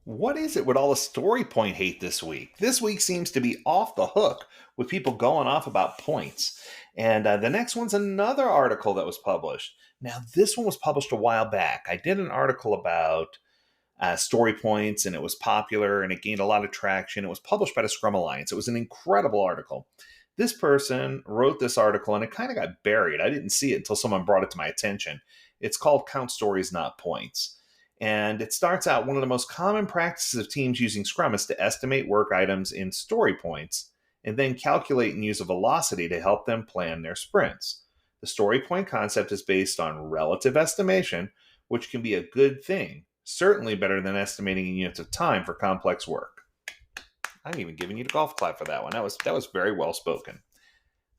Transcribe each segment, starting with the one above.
What is it with all the story point hate this week? This week seems to be off the hook with people going off about points. And the next one's another article that was published. Now, this one was published a while back. I did an article about story points, and it was popular and it gained a lot of traction. It was published by the Scrum Alliance. It was an incredible article. This person wrote this article and it kind of got buried. I didn't see it until someone brought it to my attention. It's called Count Stories, Not Points. And it starts out one of the most common practices of teams using Scrum is to estimate work items in story points and then calculate and use a velocity to help them plan their sprints. The story point concept is based on relative estimation, which can be a good thing, certainly better than estimating in units of time for complex work. I'm even giving you the golf clap for that one. That was very well spoken.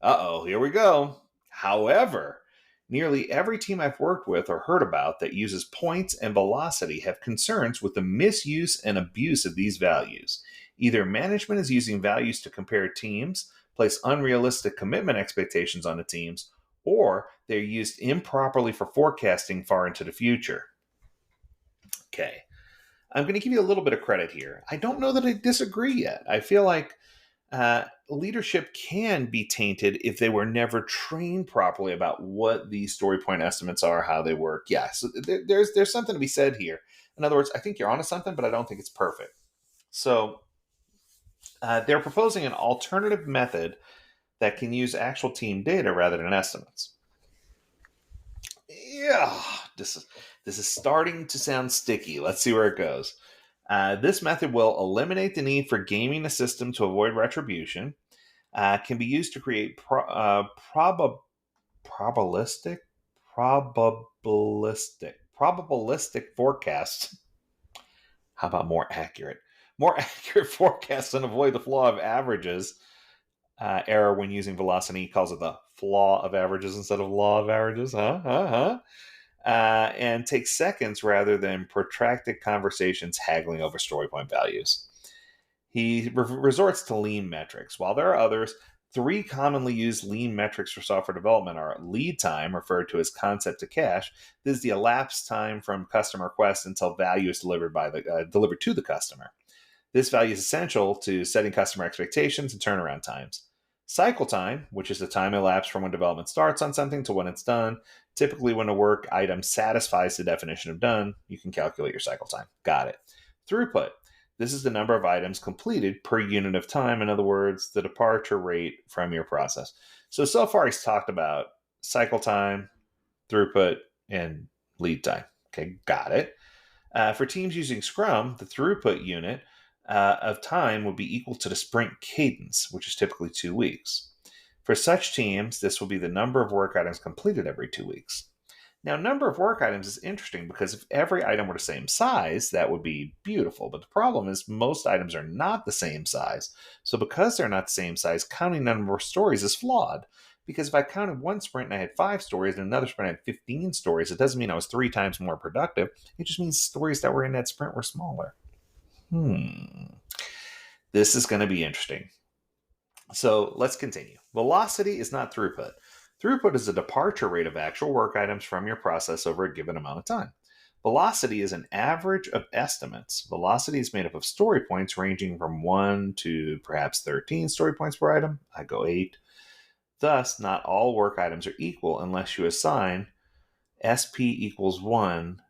Here we go. However, nearly every team I've worked with or heard about that uses points and velocity have concerns with the misuse and abuse of these values. Either management is using values to compare teams, place unrealistic commitment expectations on the teams, or they're used improperly for forecasting far into the future. Okay. I'm going to give you a little bit of credit here. I don't know that I disagree yet. I feel like leadership can be tainted if they were never trained properly about what these story point estimates are, how they work. Yeah, so there's something to be said here. In other words, I think you're onto something, but I don't think it's perfect. So they're proposing an alternative method that can use actual team data rather than estimates. Yeah, this is starting to sound sticky. Let's see where it goes. This method will eliminate the need for gaming the system to avoid retribution. Can be used to create probabilistic forecasts. How about more accurate? More accurate forecasts and avoid the flaw of averages. Error when using velocity. He calls it the flaw of averages instead of law of averages. And take seconds rather than protracted conversations haggling over story point values. He resorts to lean metrics. While there are others, three commonly used lean metrics for software development are lead time, referred to as concept to cash. This is the elapsed time from customer request until value is delivered to the customer. This value is essential to setting customer expectations and turnaround times. Cycle time, which is the time elapsed from when development starts on something to when it's done. Typically, when a work item satisfies the definition of done, you can calculate your cycle time. Got it. Throughput. This is the number of items completed per unit of time. In other words, the departure rate from your process. So far he's talked about cycle time, throughput, and lead time. Okay, got it. For teams using Scrum, the throughput unit of time would be equal to the sprint cadence, which is typically 2 weeks. For such teams, this will be the number of work items completed every 2 weeks. Now, number of work items is interesting because if every item were the same size, that would be beautiful. But the problem is most items are not the same size. So because they're not the same size, counting the number of stories is flawed. Because if I counted one sprint and I had 5 stories and another sprint I had 15 stories, it doesn't mean I was 3 times more productive. It just means stories that were in that sprint were smaller. This is going to be interesting. So let's continue. Velocity is not throughput. Throughput is the departure rate of actual work items from your process over a given amount of time. Velocity is an average of estimates. Velocity is made up of story points ranging from 1 to perhaps 13 story points per item. I go 8. Thus, not all work items are equal unless you assign SP equals 1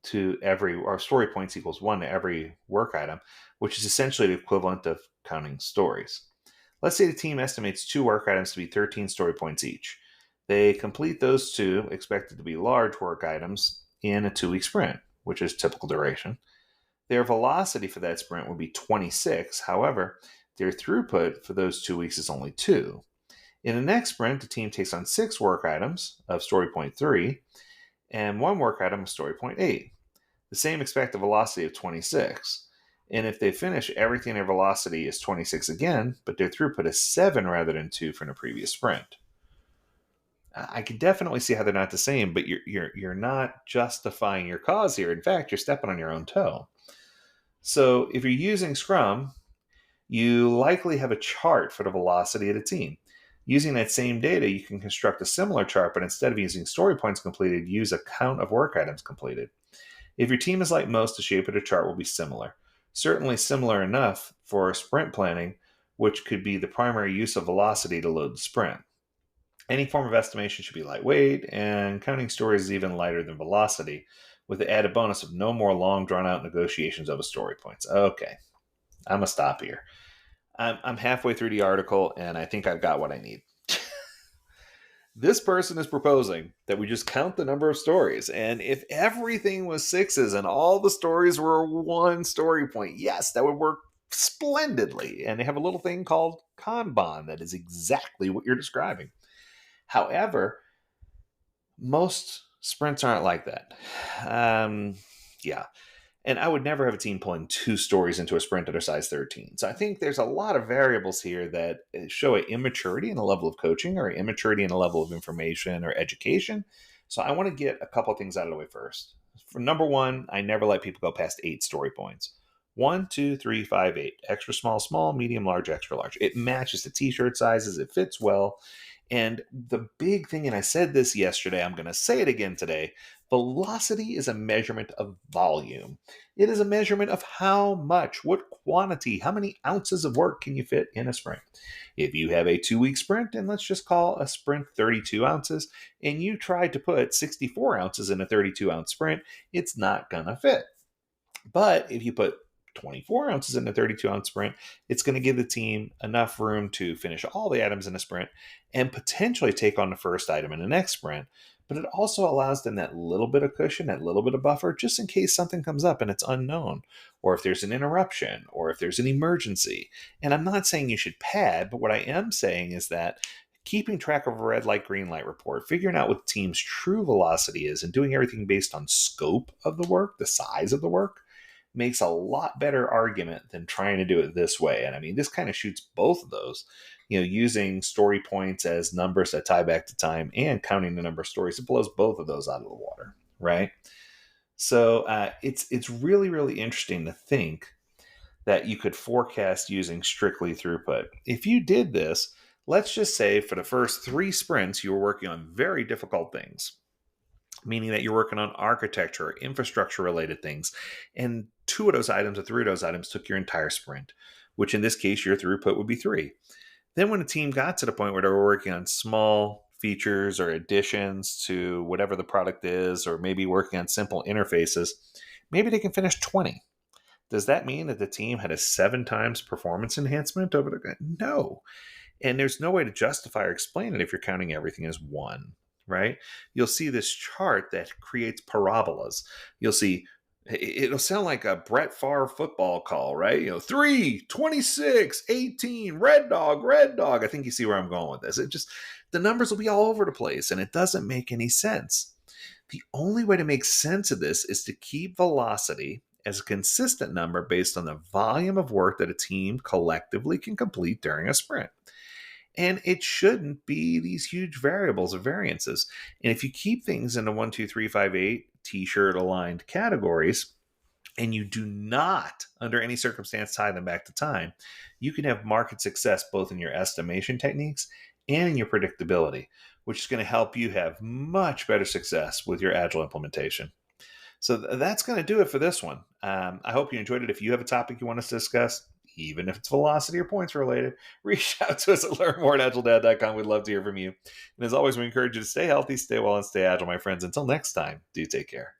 to every, or story points equals 1 to every work item, which is essentially the equivalent of counting stories. Let's say the team estimates 2 work items to be 13 story points each. They complete those 2, expected to be large work items, in a 2-week sprint, which is typical duration. Their velocity for that sprint would be 26. However, their throughput for those 2 weeks is only 2. In the next sprint, the team takes on 6 work items of story point 3 and 1 work item of story point 8. The same expected velocity of 26. And if they finish everything, their velocity is 26 again, but their throughput is 7 rather than 2 from the previous sprint. I can definitely see how they're not the same, but you're not justifying your cause here. In fact, you're stepping on your own toe. So if you're using Scrum, you likely have a chart for the velocity of the team. Using that same data, you can construct a similar chart, but instead of using story points completed, use a count of work items completed. If your team is like most, the shape of the chart will be similar. certainly similar enough for sprint planning, which could be the primary use of velocity to load the sprint. Any form of estimation should be lightweight, and counting stories is even lighter than velocity, with the added bonus of no more long, drawn out negotiations over story points. Okay, I'm going to stop here. I'm halfway through the article, and I think I've got what I need. This person is proposing that we just count the number of stories. And if everything was sixes and all the stories were one story point, yes, that would work splendidly. And they have a little thing called Kanban that is exactly what you're describing. However, most sprints aren't like that. Yeah. And I would never have a team pulling two stories into a sprint that are size 13. So I think there's a lot of variables here that show an immaturity in a level of coaching or immaturity in a level of information or education. So I want to get a couple things out of the way first. For number one, I never let people go past 8 story points. 1, 2, 3, 5, 8. Extra small, small, medium, large, extra large. It matches the t-shirt sizes. It fits well. And the big thing, and I said this yesterday, I'm going to say it again today, velocity is a measurement of volume. It is a measurement of how much, what quantity, how many ounces of work can you fit in a sprint. If you have a 2-week sprint, and let's just call a sprint 32 ounces, and you try to put 64 ounces in a 32-ounce sprint, it's not going to fit. But if you put 24 ounces in a 32-ounce sprint, it's going to give the team enough room to finish all the items in a sprint and potentially take on the first item in the next sprint. But it also allows them that little bit of cushion, that little bit of buffer, just in case something comes up and it's unknown, or if there's an interruption, or if there's an emergency. And I'm not saying you should pad, but what I am saying is that keeping track of a red light, green light report, figuring out what the team's true velocity is, and doing everything based on scope of the work, the size of the work, makes a lot better argument than trying to do it this way. And I mean, this kind of shoots both of those, using story points as numbers that tie back to time and counting the number of stories. It blows both of those out of the water, right? So it's really, really interesting to think that you could forecast using strictly throughput. If you did this, let's just say for the first 3 sprints, you were working on very difficult things, meaning that you're working on architecture or infrastructure related things. And 2 of those items or 3 of those items took your entire sprint, which in this case, your throughput would be 3. Then when a team got to the point where they were working on small features or additions to whatever the product is, or maybe working on simple interfaces, maybe they can finish 20. Does that mean that the team had a 7 times performance enhancement over the... No. And there's no way to justify or explain it if you're counting everything as 1. Right? You'll see this chart that creates parabolas. You'll see, it'll sound like a Brett Favre football call, right? 3, 26, 18, red dog, red dog. I think you see where I'm going with this. The numbers will be all over the place, and it doesn't make any sense. The only way to make sense of this is to keep velocity as a consistent number based on the volume of work that a team collectively can complete during a sprint. And it shouldn't be these huge variables or variances. And if you keep things in the 1, 2, 3, 5, 8 t-shirt aligned categories, and you do not, under any circumstance, tie them back to time, you can have market success both in your estimation techniques and in your predictability, which is going to help you have much better success with your Agile implementation. So that's going to do it for this one. I hope you enjoyed it. If you have a topic you want us to discuss, even if it's velocity or points related, reach out to us at learnmore@AgileDad.com. We'd love to hear from you. And as always, we encourage you to stay healthy, stay well, and stay agile, my friends. Until next time, do take care.